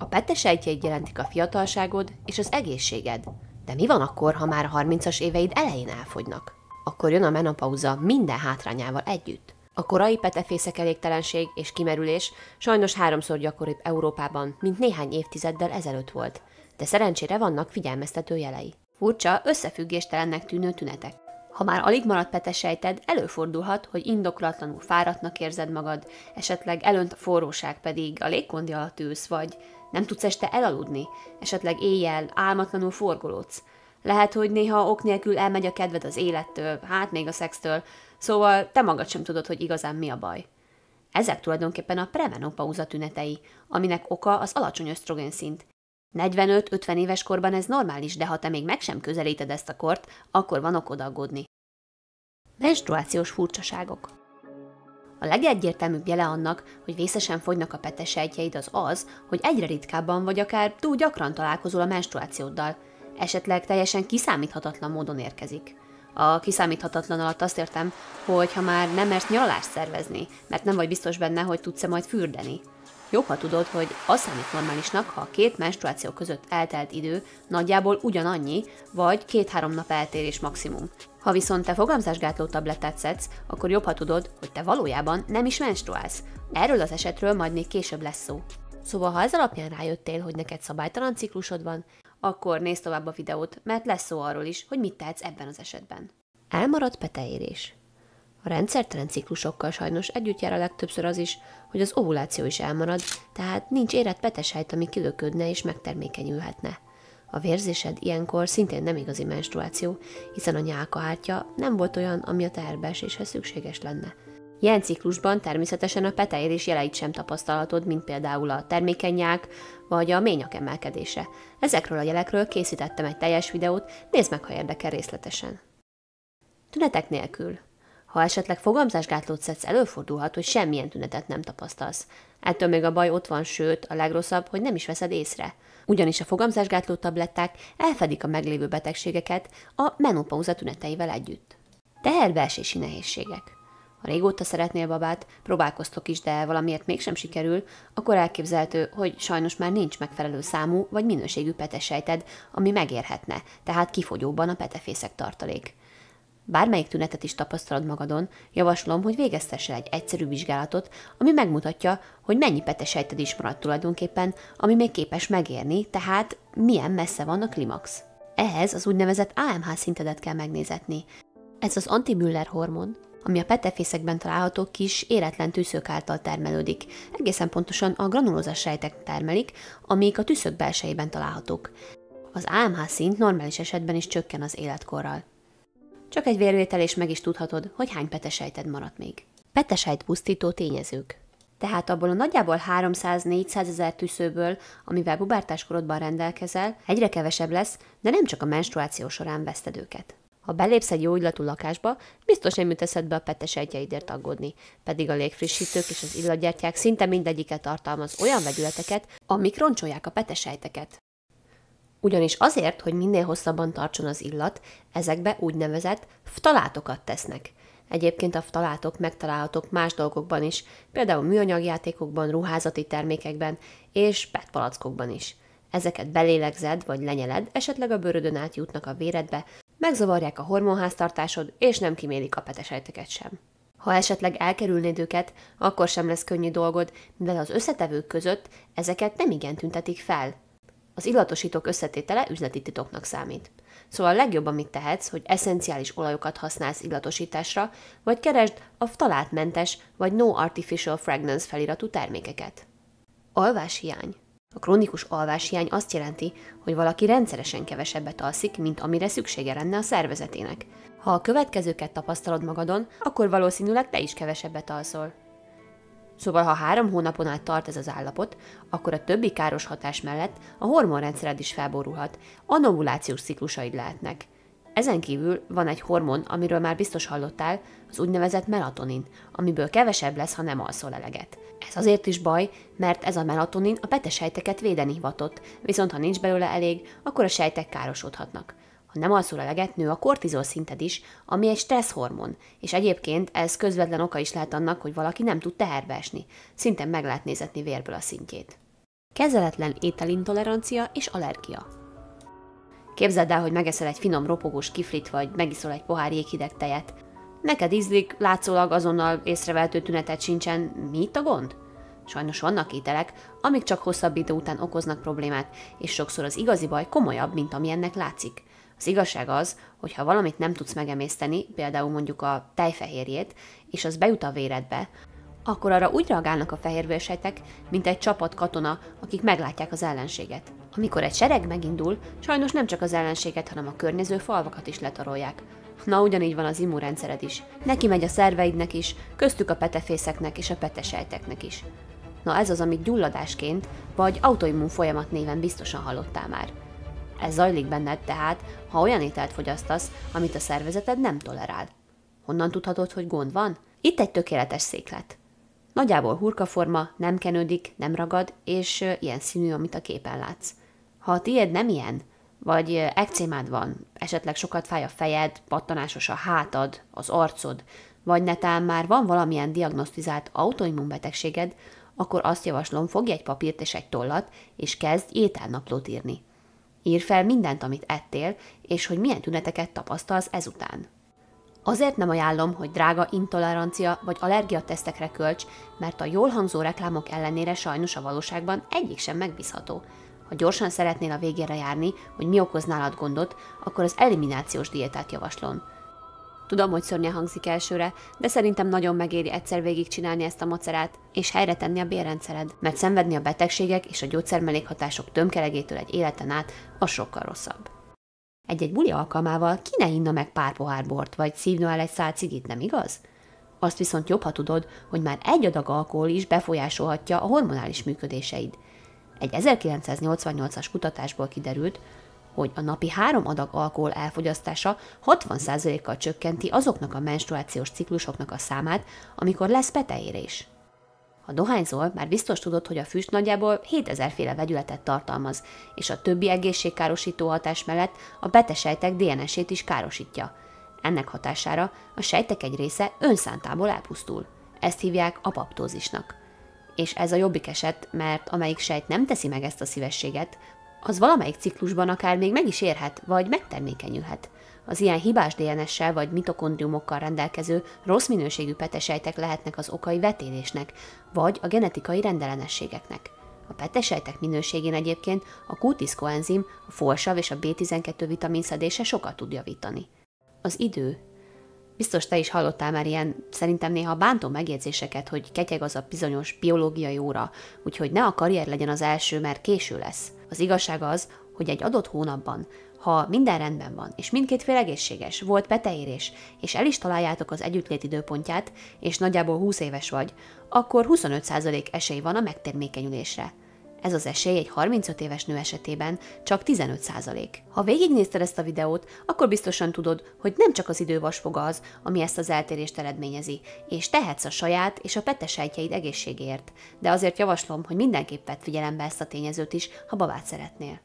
A pettesejtjeid jelentik a fiatalságod és az egészséged. De mi van akkor, ha már a 30-as éveid elején elfogynak? Akkor jön a menopauza minden hátrányával együtt. A korai petefészek elégtelenség és kimerülés sajnos 3-szor gyakoribb Európában, mint néhány évtizeddel ezelőtt volt, de szerencsére vannak figyelmeztető jelei. Furcsa, összefüggéstelennek tűnő tünetek. Ha már alig maradt petesejted, előfordulhat, hogy indokolatlanul fáradtnak érzed magad, esetleg elönt a forróság, pedig a légkondi alatt ülsz, vagy nem tudsz este elaludni, esetleg éjjel álmatlanul forgolódsz. Lehet, hogy néha ok nélkül elmegy a kedved az élettől, hát még a szextől, szóval te magad sem tudod, hogy igazán mi a baj. Ezek tulajdonképpen a premenopauza tünetei, aminek oka az alacsony ösztrogénszint. 45-50 éves korban ez normális, de ha te még meg sem közelíted ezt a kort, akkor van okod aggódni. Menstruációs furcsaságok. A legegyértelműbb jele annak, hogy vészesen fogynak a petesejtjeid az, hogy egyre ritkábban vagy akár túl gyakran találkozol a menstruációddal, esetleg teljesen kiszámíthatatlan módon érkezik. A kiszámíthatatlan alatt azt értem, hogy ha már nem mersz nyaralást szervezni, mert nem vagy biztos benne, hogy tudsz-e majd fürdeni. Jobb, ha tudod, hogy az számít normálisnak, ha a 2 menstruáció között eltelt idő nagyjából ugyanannyi, vagy 2-3 nap eltérés maximum. Ha viszont te fogamzásgátló tablettát szedsz, akkor jobb, ha tudod, hogy te valójában nem is menstruálsz. Erről az esetről majd még később lesz szó. Szóval, ha ez alapján rájöttél, hogy neked szabálytalan ciklusod van, akkor nézd tovább a videót, mert lesz szó arról is, hogy mit tehetsz ebben az esetben. Elmaradt peteérés. A rendszertelen ciklusokkal sajnos együtt jár a legtöbbször az is, hogy az ovuláció is elmarad, tehát nincs érett petesejt, ami kilöködne és megtermékenyülhetne. A vérzésed ilyenkor szintén nem igazi menstruáció, hiszen a nyálkahártya nem volt olyan, ami a teherbeeséshez szükséges lenne. Ilyen ciklusban természetesen a peteérés jeleit sem tapasztalhatod, mint például a termékeny nyák vagy a ményak emelkedése. Ezekről a jelekről készítettem egy teljes videót, nézd meg, ha érdekel részletesen. Tünetek nélkül. Ha esetleg fogamzásgátlót szedsz, előfordulhat, hogy semmilyen tünetet nem tapasztalsz. Ettől még a baj ott van, sőt, a legrosszabb, hogy nem is veszed észre. Ugyanis a fogamzásgátló tabletták elfedik a meglévő betegségeket a menopauza tüneteivel együtt. Teherbeesési nehézségek. Ha régóta szeretnél babát, próbálkoztok is, de valamiért mégsem sikerül, akkor elképzelhető, hogy sajnos már nincs megfelelő számú vagy minőségű petesejted, ami megérhetne, tehát kifogyóban a petefészek tartalék. Bármelyik tünetet is tapasztalod magadon, javaslom, hogy végeztessél egy egyszerű vizsgálatot, ami megmutatja, hogy mennyi petesejted is maradt tulajdonképpen, ami még képes megérni, tehát milyen messze van a klimax. Ehhez az úgynevezett AMH szintedet kell megnézetni. Ez az anti-Müller hormon, ami a petefészekben található kis, éretlen tűszők által termelődik. Egészen pontosan a granulózas sejtek termelik, amik a tűszők belsejében találhatók. Az AMH szint normális esetben is csökken az életkorral. Csak egy vérvétel és meg is tudhatod, hogy hány petesejted maradt még. Petesejt pusztító tényezők. Tehát abból a nagyjából 300-400 ezer tűszőből, amivel pubártáskorodban rendelkezel, egyre kevesebb lesz, de nem csak a menstruáció során veszted őket. Ha belépsz egy jó illatú lakásba, biztos nem jut eszedbe a petesejtjeidért aggódni, pedig a légfrissítők és az illatgyertyák szinte mindegyike tartalmaz olyan vegyületeket, amik roncsolják a petesejteket. Ugyanis azért, hogy minél hosszabban tartson az illat, ezekbe úgynevezett ftalátokat tesznek. Egyébként a ftalátok megtalálhatók más dolgokban is, például műanyagjátékokban, ruházati termékekben és PET palackokban is. Ezeket belélegzed vagy lenyeled, esetleg a bőrödön át jutnak a véredbe, megzavarják a hormonháztartásod, és nem kimélik a petesejteket sem. Ha esetleg elkerülnéd őket, akkor sem lesz könnyű dolgod, mivel az összetevők között ezeket nem igen tüntetik fel. Az illatosítók összetétele üzleti titoknak számít. Szóval a legjobb, amit tehetsz, hogy eszenciális olajokat használsz illatosításra, vagy keresd a ftalátmentes vagy No Artificial Fragrance feliratú termékeket. Alváshiány. A krónikus alváshiány azt jelenti, hogy valaki rendszeresen kevesebbet alszik, mint amire szüksége lenne a szervezetének. Ha a következőket tapasztalod magadon, akkor valószínűleg te is kevesebbet alszol. Szóval, ha 3 hónapon át tart ez az állapot, akkor a többi káros hatás mellett a hormonrendszered is felborulhat, anovulációs ciklusaid lehetnek. Ezen kívül van egy hormon, amiről már biztos hallottál, az úgynevezett melatonin, amiből kevesebb lesz, ha nem alszol eleget. Ez azért is baj, mert ez a melatonin a petesejteket védeni hivatott, viszont ha nincs belőle elég, akkor a sejtek károsodhatnak. Ha nem alszol eleget, nő a kortizol szinted is, ami egy stresszhormon, és egyébként ez közvetlen oka is lehet annak, hogy valaki nem tud teherbe esni. Szinte meg lehet nézetni vérből a szintjét. Kezeletlen ételintolerancia és allergia. Képzeld el, hogy megeszel egy finom ropogós kiflit, vagy megiszol egy pohár jéghideg tejet. Neked ízlik, látszólag azonnal észrevehető tünetet sincsen. Mi itt a gond? Sajnos vannak ételek, amik csak hosszabb idő után okoznak problémát, és sokszor az igazi baj komolyabb, mint ami ennek látszik. Az igazság az, hogy ha valamit nem tudsz megemészteni, például mondjuk a tejfehérjét, és az bejut a véredbe, akkor arra úgy reagálnak a fehérvérsejtek, mint egy csapat katona, akik meglátják az ellenséget. Amikor egy sereg megindul, sajnos nem csak az ellenséget, hanem a környező falvakat is letarolják. Na, ugyanígy van az immunrendszered is. Neki megy a szerveidnek is, köztük a petefészeknek és a petesejteknek is. Na, ez az, amit gyulladásként vagy autoimmun folyamat néven biztosan hallottál már. Ez zajlik benned tehát, ha olyan ételt fogyasztasz, amit a szervezeted nem tolerál. Honnan tudhatod, hogy gond van? Itt egy tökéletes széklet. Nagyjából hurkaforma, nem kenődik, nem ragad, és ilyen színű, amit a képen látsz. Ha a tiéd nem ilyen, vagy ekcémád van, esetleg sokat fáj a fejed, pattanásos a hátad, az arcod, vagy netán már van valamilyen diagnosztizált autoimmunbetegséged, akkor azt javaslom, fogj egy papírt és egy tollat, és kezdj ételnaplót írni. Írd fel mindent, amit ettél, és hogy milyen tüneteket tapasztalsz ezután. Azért nem ajánlom, hogy drága intolerancia vagy allergiatesztekre költs, mert a jól hangzó reklámok ellenére sajnos a valóságban egyik sem megbízható. Ha gyorsan szeretnél a végére járni, hogy mi okoz nálad gondot, akkor az eliminációs diétát javaslom. Tudom, hogy szörnyen hangzik elsőre, de szerintem nagyon megéri egyszer végigcsinálni ezt a macerát, és helyre tenni a bélrendszered, mert szenvedni a betegségek és a gyógyszermellékhatások tömkelegétől egy életen át, az sokkal rosszabb. Egy-egy buli alkalmával ki ne inna meg pár pohár bort, vagy szívna el egy szál cigit, nem igaz? Azt viszont jobb, ha tudod, hogy már egy adag alkohol is befolyásolhatja a hormonális működéseid. Egy 1988-as kutatásból kiderült, hogy a napi 3 adag alkohol elfogyasztása 60%-kal csökkenti azoknak a menstruációs ciklusoknak a számát, amikor lesz peteérés. Ha dohányzol, már biztos tudod, hogy a füst nagyjából 7000 féle vegyületet tartalmaz, és a többi egészségkárosító hatás mellett a betesejtek DNS-ét is károsítja. Ennek hatására a sejtek egy része önszántából elpusztul. Ezt hívják apoptózisnak. És ez a jobbik eset, mert amelyik sejt nem teszi meg ezt a szívességet, az valamelyik ciklusban akár még meg is érhet, vagy megtermékenyülhet. Az ilyen hibás DNS-sel vagy mitokondriumokkal rendelkező rossz minőségű petesejtek lehetnek az okai vetélésnek, vagy a genetikai rendellenességeknek. A petesejtek minőségén egyébként a Q10 koenzim, a folsav és a B12 vitaminszedése sokat tud javítani. Az idő. Biztos te is hallottál már ilyen, szerintem néha bántó megjegyzéseket, hogy ketyeg az a bizonyos biológiai óra, úgyhogy ne a karrier legyen az első, mert késő lesz. Az igazság az, hogy egy adott hónapban, ha minden rendben van, és mindkét fél egészséges, volt peteérés, és el is találjátok az együttlét időpontját, és nagyjából 20 éves vagy, akkor 25% esély van a megtermékenyülésre. Ez az esély egy 35 éves nő esetében csak 15%. Ha végignézted ezt a videót, akkor biztosan tudod, hogy nem csak az idő vasfoga az, ami ezt az eltérést eredményezi, és tehetsz a saját és a petesejtjeid egészségéért, de azért javaslom, hogy mindenképp vedd figyelembe ezt a tényezőt is, ha babát szeretnél.